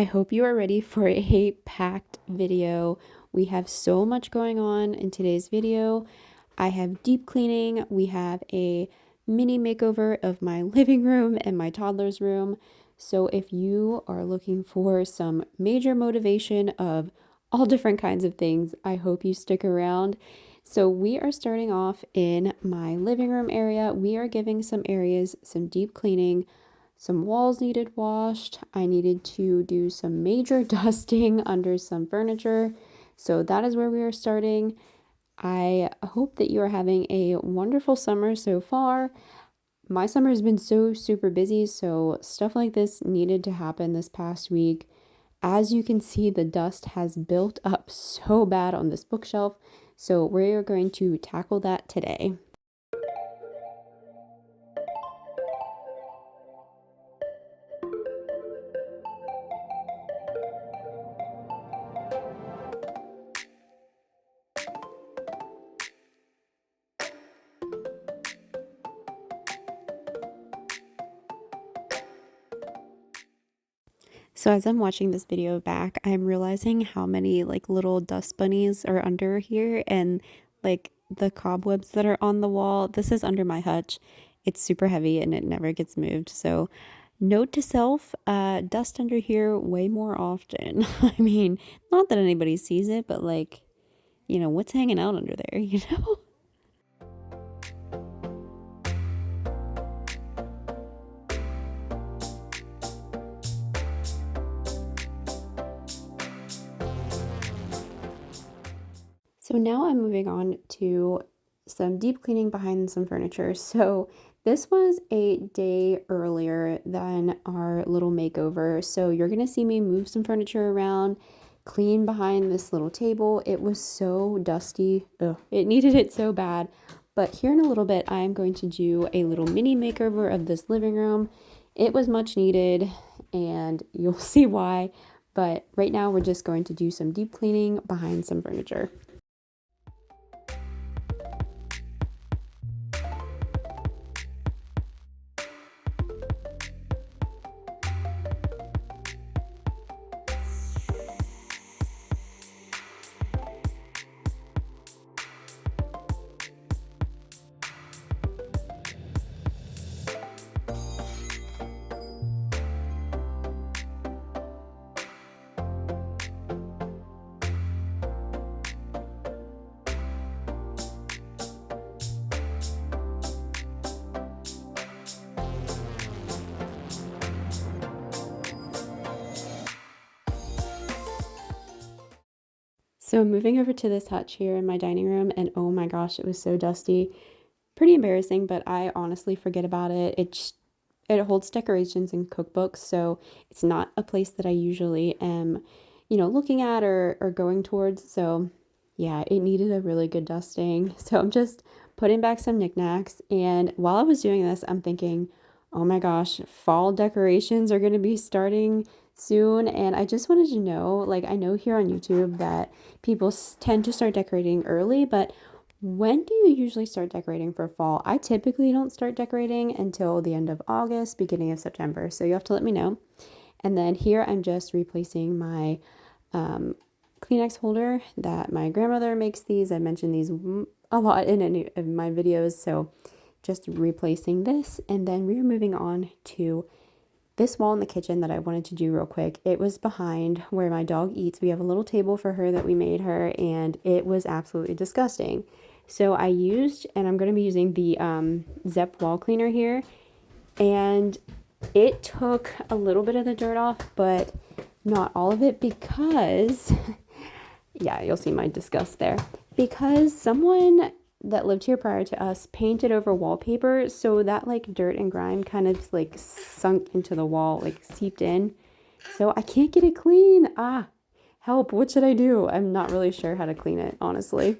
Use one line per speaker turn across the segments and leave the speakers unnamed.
I hope you are ready for a packed video. We have so much going on in today's video. I have deep cleaning, we have a mini makeover of my living room and my toddler's room. So if you are looking for some major motivation of all different kinds of things, I hope you stick around. So we are starting off in my living room area. We are giving some areas some deep cleaning. Some walls needed washed. I needed to do some major dusting under some furniture. So that is where we are starting. I hope that you are having a wonderful summer so far. My summer has been so super busy, so stuff like this needed to happen this past week. As you can see, the dust has built up so bad on this bookshelf, so we are going to tackle that today. So as I'm watching this video back, I'm realizing how many like little dust bunnies are under here and like the cobwebs that are on the wall. This is under my hutch. It's super heavy and it never gets moved. So note to self, dust under here way more often. I mean, not that anybody sees it, but like, what's hanging out under there, you know? So now I'm moving on to some deep cleaning behind some furniture. So this was a day earlier than our little makeover. So you're gonna see me move some furniture around, clean behind this little table. It was so dusty. Ugh, it needed it so bad. But here in a little bit, I'm going to do a little mini makeover of this living room. It was much needed and you'll see why. But right now we're just going to do some deep cleaning behind some furniture. So moving over to this hutch here in my dining room, and oh my gosh, it was so dusty. Pretty embarrassing, but I honestly forget about it. It holds decorations and cookbooks, so it's not a place that I usually am, looking at or going towards. So yeah, it needed a really good dusting. So I'm just putting back some knickknacks, and while I was doing this, I'm thinking, oh my gosh, fall decorations are going to be starting soon. And I just wanted to know, like, I know here on YouTube that people tend to start decorating early, but when do you usually start decorating for fall? I typically don't start decorating until the end of August, beginning of September. So you have to let me know. And then here I'm just replacing my Kleenex holder that my grandmother makes these. I mentioned these a lot in any of my videos. So just replacing this, and then we're moving on to this wall in the kitchen that I wanted to do real quick. It was behind where my dog eats. We have a little table for her that we made her, and it was absolutely disgusting. So I used, and I'm going to be using the Zep wall cleaner here, and it took a little bit of the dirt off, but not all of it because, yeah, you'll see my disgust there. Because someone that lived here prior to us painted over wallpaper, so that like dirt and grime kind of like sunk into the wall, like seeped in. So I can't get it clean. Help, what should I do? I'm not really sure how to clean it, honestly.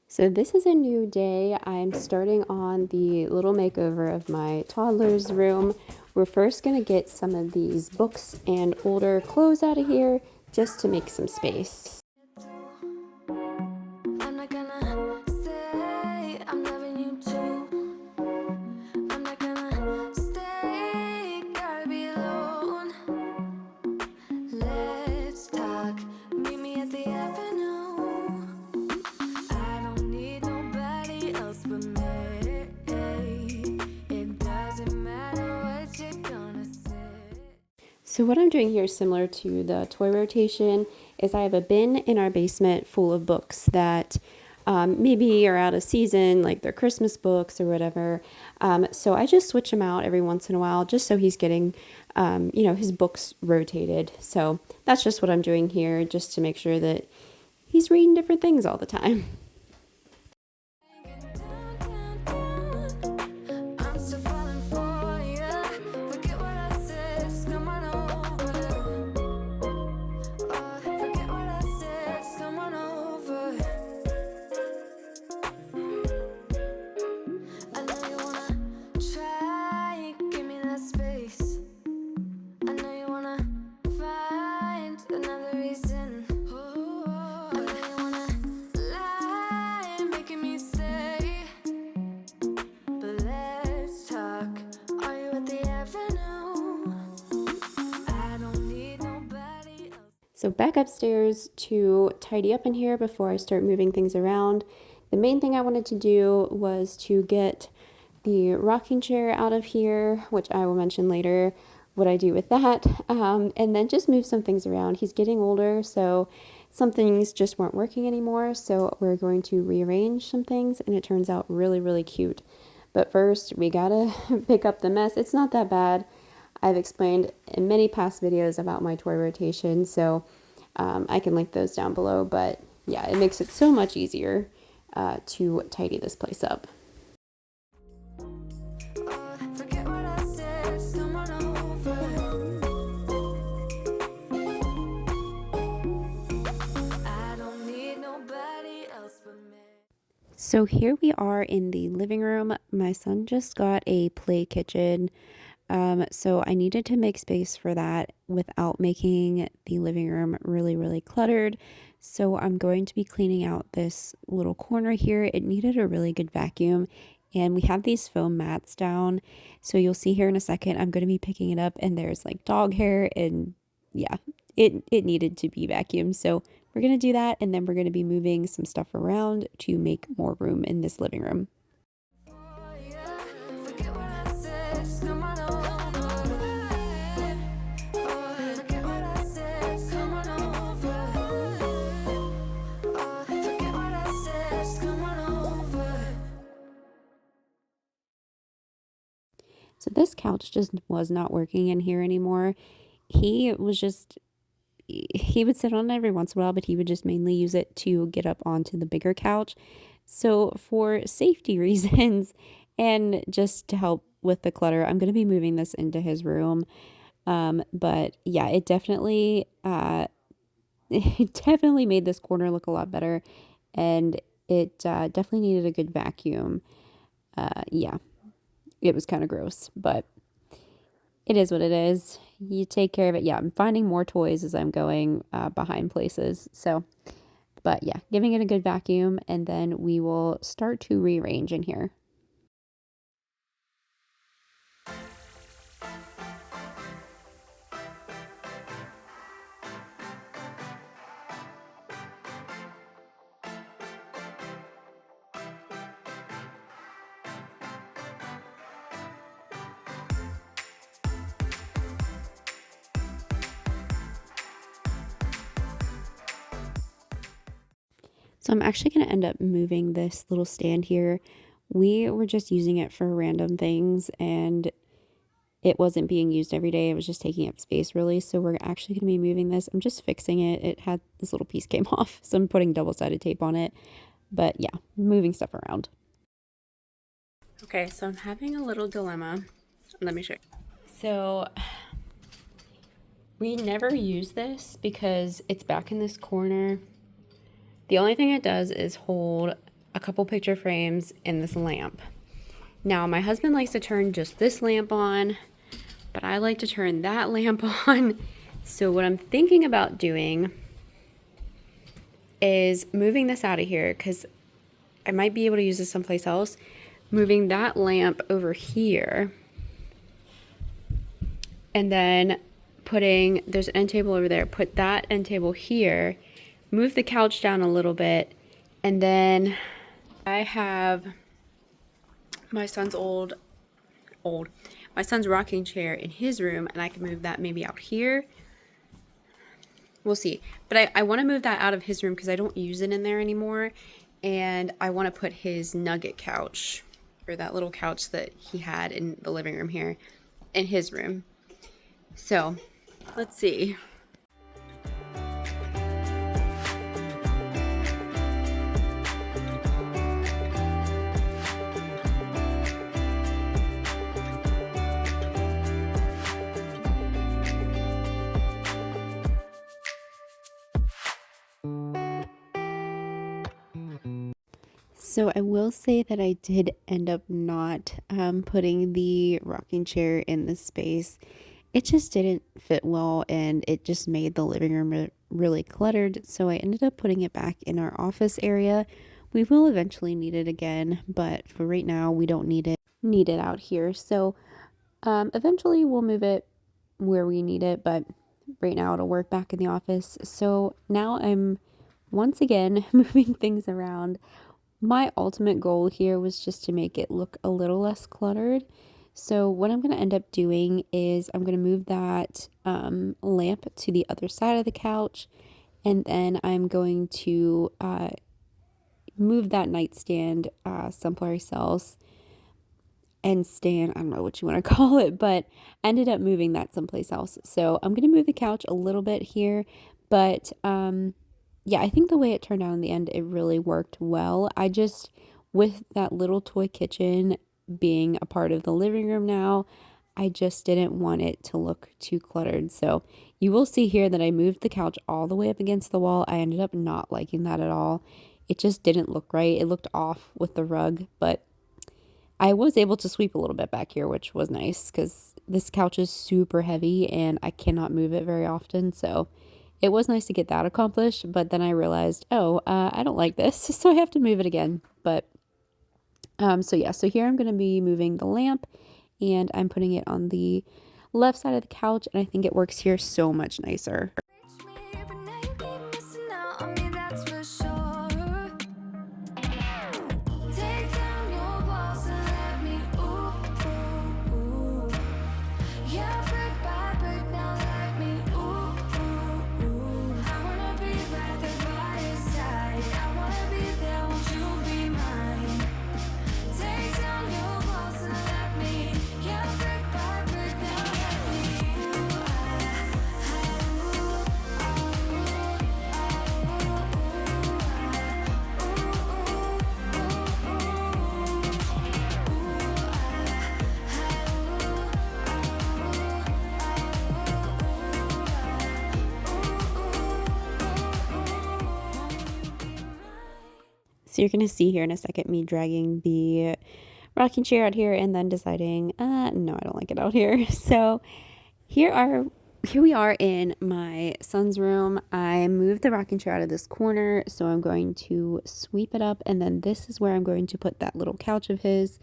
So this is a new day. I'm starting on the little makeover of my toddler's room. We're first going to get some of these books and older clothes out of here just to make some space. So what I'm doing here is similar to the toy rotation, is I have a bin in our basement full of books that maybe are out of season, like they're Christmas books or whatever. So I just switch them out every once in a while, just so he's getting, his books rotated. So that's just what I'm doing here, just to make sure that he's reading different things all the time. So back upstairs to tidy up in here before I start moving things around. The main thing I wanted to do was to get the rocking chair out of here, which I will mention later what I do with that, and then just move some things around. He's getting older, so some things just weren't working anymore, so we're going to rearrange some things, and it turns out really, really cute. But first, we gotta pick up the mess. It's not that bad. I've explained in many past videos about my toy rotation, so I can link those down below. But yeah, it makes it so much easier to tidy this place up. So here we are in the living room. My son just got a play kitchen. So I needed to make space for that without making the living room really, really cluttered. So I'm going to be cleaning out this little corner here. It needed a really good vacuum. And we have these foam mats down. So you'll see here in a second, I'm going to be picking it up and there's like dog hair and yeah, it needed to be vacuumed. So we're going to do that. And then we're going to be moving some stuff around to make more room in this living room. So this couch just was not working in here anymore. He would sit on it every once in a while, but he would just mainly use it to get up onto the bigger couch. So for safety reasons and just to help with the clutter, I'm going to be moving this into his room. But yeah, it definitely, it definitely made this corner look a lot better, and it definitely needed a good vacuum. Yeah, it was kind of gross, but it is what it is. You take care of it. Yeah, I'm finding more toys as I'm going behind places. So, but yeah, giving it a good vacuum, and then we will start to rearrange in here. So I'm actually going to end up moving this little stand here. We were just using it for random things and it wasn't being used every day. It was just taking up space really. So we're actually going to be moving this. I'm just fixing it. It had this little piece came off. So I'm putting double-sided tape on it. But yeah, moving stuff around. Okay, so I'm having a little dilemma. Let me show you. So we never use this because it's back in this corner. The only thing it does is hold a couple picture frames and this lamp. Now, my husband likes to turn just this lamp on, but I like to turn that lamp on. So what I'm thinking about doing is moving this out of here because I might be able to use this someplace else. Moving that lamp over here. And then there's an end table over there. Put that end table here. Move the couch down a little bit, and then I have my son's my son's rocking chair in his room, and I can move that maybe out here. We'll see. But I want to move that out of his room because I don't use it in there anymore. And I want to put his nugget couch, or that little couch that he had in the living room here, in his room. So let's see. So I will say that I did end up not putting the rocking chair in the space. It just didn't fit well, and it just made the living room really cluttered. So I ended up putting it back in our office area. We will eventually need it again, but for right now we don't need it out here. So eventually we'll move it where we need it, but right now it'll work back in the office. So now I'm once again moving things around. My ultimate goal here was just to make it look a little less cluttered. So what I'm going to end up doing is I'm going to move that lamp to the other side of the couch, and then I'm going to move that nightstand someplace else and stand, I don't know what you want to call it, but ended up moving that someplace else. So I'm going to move the couch a little bit here, but yeah, I think the way it turned out in the end, it really worked well. I just, with that little toy kitchen being a part of the living room now, I just didn't want it to look too cluttered. So you will see here that I moved the couch all the way up against the wall. I ended up not liking that at all. It just didn't look right. It looked off with the rug, but I was able to sweep a little bit back here, which was nice because this couch is super heavy and I cannot move it very often. So it was nice to get that accomplished, but then I realized, I don't like this, so I have to move it again. But so yeah, so here I'm going to be moving the lamp, and I'm putting it on the left side of the couch, and I think it works here so much nicer. So you're going to see here in a second me dragging the rocking chair out here and then deciding, no, I don't like it out here. So here we are in my son's room. I moved the rocking chair out of this corner, so I'm going to sweep it up, and then this is where I'm going to put that little couch of his.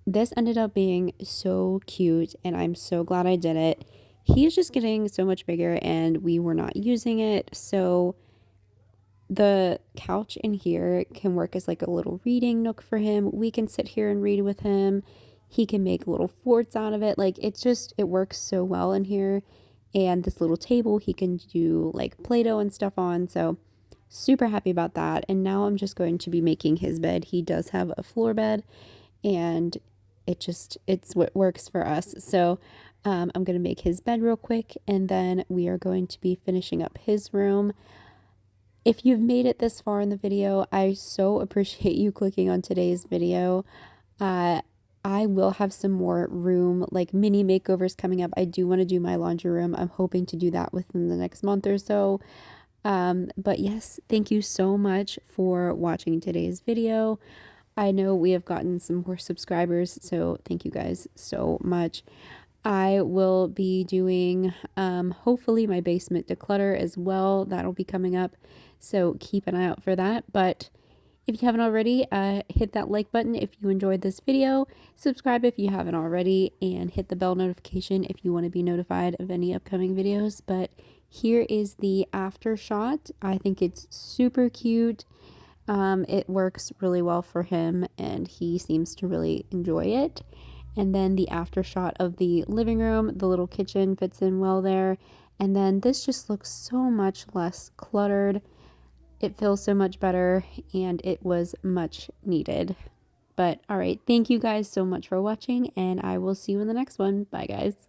This ended up being so cute, and I'm so glad I did it. He's just getting so much bigger, and we were not using it, so the couch in here can work as like a little reading nook for him. We can sit here and read with him. He can make little forts out of it. Like it works so well in here. And this little table he can do like Play-Doh and stuff on. So super happy about that. And now I'm just going to be making his bed. He does have a floor bed, and it's what works for us. So I'm going to make his bed real quick, and then we are going to be finishing up his room. If you've made it this far in the video, I so appreciate you clicking on today's video. I will have some more room, like mini makeovers coming up. I do want to do my laundry room. I'm hoping to do that within the next month or so. But yes, thank you so much for watching today's video. I know we have gotten some more subscribers, so thank you guys so much. I will be doing hopefully my basement declutter as well. That'll be coming up, so keep an eye out for that. But if you haven't already, hit that like button if you enjoyed this video, subscribe if you haven't already, and hit the bell notification if you want to be notified of any upcoming videos. But here is the after shot. I think it's super cute. It works really well for him, and he seems to really enjoy it. And then the after shot of the living room, the little kitchen fits in well there. And then this just looks so much less cluttered. It feels so much better, and it was much needed. But all right, thank you guys so much for watching, and I will see you in the next one. Bye, guys.